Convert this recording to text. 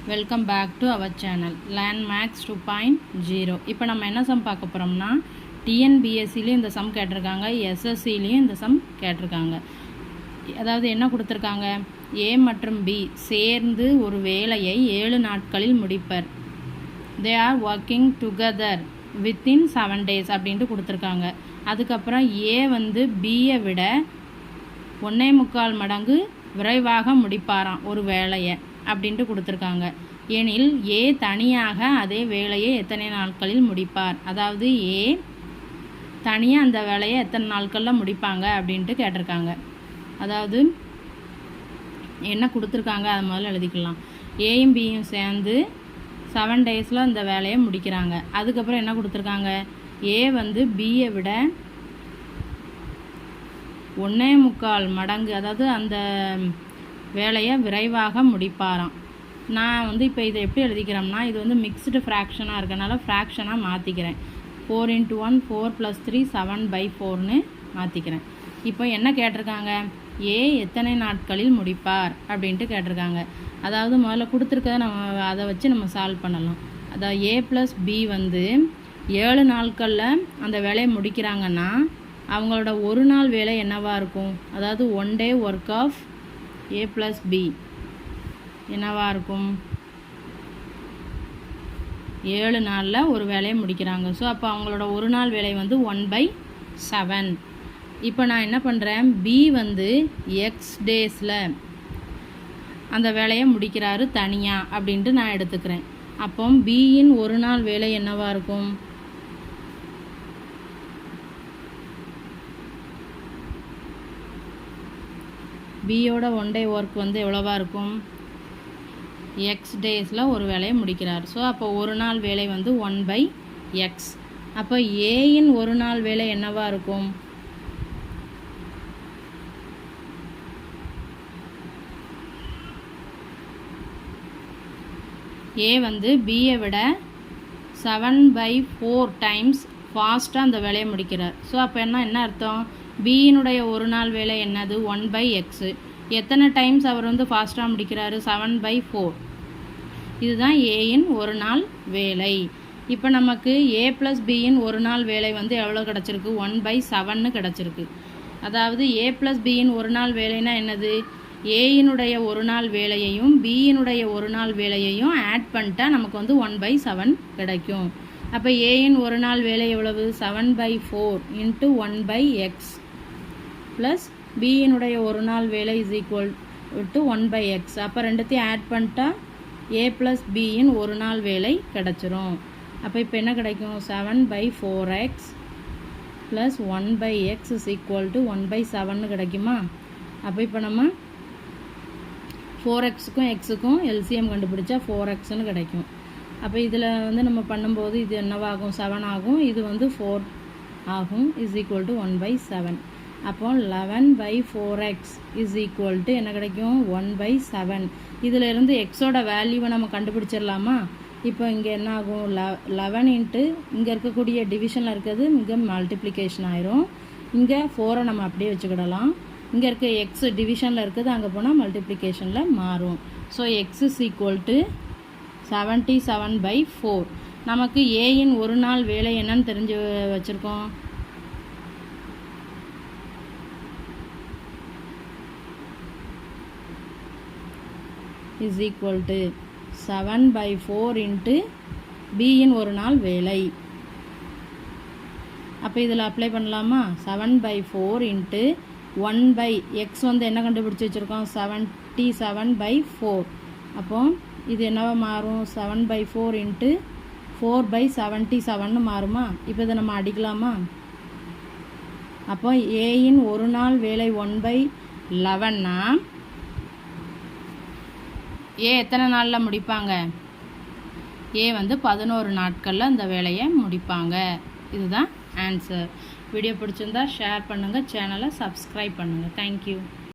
Welcome back to our channel Learn Max 2.0. இப்போ நம்ம என்ன சம் பார்க்க போகிறோம்னா, டிஎன்பிஎஸ்சிலையும் இந்த சம் கேட்டிருக்காங்க, எஸ்எஸ்சிலையும் இந்த சம் கேட்டிருக்காங்க. அதாவது என்ன கொடுத்துருக்காங்க, ஏ மற்றும் பி சேர்ந்து ஒரு வேலையை 7 நாட்களில் முடிப்பர். They are working together within 7 days அப்படின்ட்டு கொடுத்துருக்காங்க. அதுக்கப்புறம் ஏ வந்து பியை விட 1.25 மடங்கு விரைவாக முடிப்பாராம் ஒரு வேலையை அப்படின்ட்டு கொடுத்துருக்காங்க. எனில் ஏ தனியாக அதே வேலையை எத்தனை நாட்களில் முடிப்பார், அதாவது ஏ தனியாக அந்த வேலையை எத்தனை நாட்களில் முடிப்பாங்க அப்படின்ட்டு கேட்டிருக்காங்க. அதாவது என்ன கொடுத்துருக்காங்க அதை முதல்ல எழுதிக்கலாம். ஏயும் பியும் சேர்ந்து 7 days அந்த வேலையை முடிக்கிறாங்க. அதுக்கப்புறம் என்ன கொடுத்துருக்காங்க, ஏ வந்து பியை விட 1.25 மடங்கு, அதாவது அந்த வேலையை விரைவாக முடிப்பாராம். நான் வந்து இப்போ இதை எப்படி எழுதிக்கிறோம்னா, இது வந்து மிக்ஸ்டு ஃப்ராக்ஷனாக இருக்கனால ஃப்ராக்ஷனாக மாற்றிக்கிறேன். 4 × 1 4 + 3 7/4ன்னு மாற்றிக்கிறேன். இப்போ என்ன கேட்டிருக்காங்க, ஏ எத்தனை நாட்களில் முடிப்பார் அப்படின்ட்டு கேட்டிருக்காங்க. அதாவது முதல்ல கொடுத்துருக்கத நம்ம அதை வச்சு நம்ம சால்வ் பண்ணலாம். அதாவது ஏ + பி வந்து 7 நாட்களில் அந்த வேலையை முடிக்கிறாங்கன்னா அவங்களோட ஒரு நாள் வேலை என்னவாக இருக்கும், அதாவது 1 day work of A + B என்னவாக இருக்கும், 7 நாளில் ஒரு வேலையை முடிக்கிறாங்க. ஸோ அப்போ அவங்களோட ஒரு நாள் வேலை வந்து 1/7. இப்போ நான் என்ன பண்ணுறேன், பி வந்து எக்ஸ் டேஸில் அந்த வேலையை முடிக்கிறாரு தனியாக அப்படின்ட்டு நான் எடுத்துக்கிறேன். அப்போ பியின் ஒரு நாள் வேலை என்னவாக இருக்கும், பியோட 1 day ஒர்க் வந்து எவ்வளோவா இருக்கும், எக்ஸ் டேஸில் ஒரு வேலையை முடிக்கிறார். ஸோ அப்போ ஒரு நாள் வேலை வந்து 1/x. அப்போ ஏயின் ஒரு நாள் வேலை என்னவா இருக்கும், ஏ வந்து பியை விட 7/4 டைம்ஸ் ஃபாஸ்ட்டாக அந்த வேலையை முடிக்கிறார். ஸோ அப்போ என்ன அர்த்தம், பியினுடைய ஒரு நாள் வேலை என்னது 1/x. எத்தனை டைம்ஸ் அவர் வந்து ஃபாஸ்ட்டாக முடிக்கிறாரு, 7/4. இதுதான் ஏயின் ஒரு நாள் வேலை. இப்போ நமக்கு ஏ + பியின் ஒரு நாள் வேலை வந்து எவ்வளோ கிடச்சிருக்கு, 1/7ன்னு கிடச்சிருக்கு. அதாவது ஏ + பியின் ஒரு நாள் வேலைன்னா என்னது, ஏயினுடைய ஒரு நாள் வேலையையும் பியினுடைய ஒரு நாள் வேலையையும் ஆட் பண்ணிட்டா நமக்கு வந்து 1/7 கிடைக்கும். அப்போ ஏயின் ஒரு நாள் வேலை எவ்வளவு, 7/4 × 1/x ப்ளஸ் பியினுடைய ஒரு நாள் வேலை இஸ் ஈக்குவல் டு 1/x. அப்போ ரெண்டுத்தையும் ஆட் பண்ணிட்டா ஏ + பியின் ஒரு நாள் வேலை கிடச்சிரும். அப்போ இப்போ என்ன கிடைக்கும், 7/4x plus 1/x is equal to 1/7ன்னு கிடைக்குமா. அப்போ இப்போ நம்ம 4xக்கும் xக்கும் எல்சிஎம் கண்டுபிடிச்சா 4xன்னு கிடைக்கும். அப்போ இதில் வந்து நம்ம பண்ணும்போது இது என்னவாகும், 7 ஆகும், இது வந்து 4 ஆகும், இஸ் ஈக்குவல் டு 1/7. அப்போ 11/4x இஸ் ஈக்குவல் டு என்ன கிடைக்கும், 1/7. இதில் இருந்து எக்ஸோட வேல்யூவை நம்ம கண்டுபிடிச்சிடலாமா. இப்போ இங்கே என்ன ஆகும், 11 இங்கே இருக்கக்கூடிய டிவிஷனில் இருக்கிறது இங்கே மல்டிப்ளிகேஷன் ஆயிரும். இங்கே 4 நம்ம அப்படியே வச்சுக்கிடலாம். இங்கே இருக்க எக்ஸ் டிவிஷனில் இருக்குது, அங்கே போனால் மல்டிப்ளிகேஷனில் மாறும். So X is equal to 77/4. நமக்கு ஏயின் ஒரு நாள் வேலை என்னன்னு தெரிஞ்சு வச்சுருக்கோம், இஸ் ஈக்குவல் டு 7/4 × பியின் ஒரு நாள் வேலை. அப்போ இதில் அப்ளை பண்ணலாமா, 7/4 × 1/x வந்து என்ன கண்டுபிடிச்சி வச்சுருக்கோம், 77/4. அப்போ இது என்னவா மாறும், 7/4 × 4/77ன்னு மாறுமா. இப்போ இதை நம்ம அடிக்கலாமா. அப்போ ஏயின் ஒரு நாள் வேலை 1/11னா ஏ எத்தனை நாளில் முடிப்பாங்க, ஏ வந்து 11 நாட்களில் அந்த வேலையை முடிப்பாங்க. இதுதான் ஆன்சர். வீடியோ பிடிச்சிருந்தா ஷேர் பண்ணுங்கள், சேனலை சப்ஸ்கிரைப் பண்ணுங்கள். தேங்க்யூ.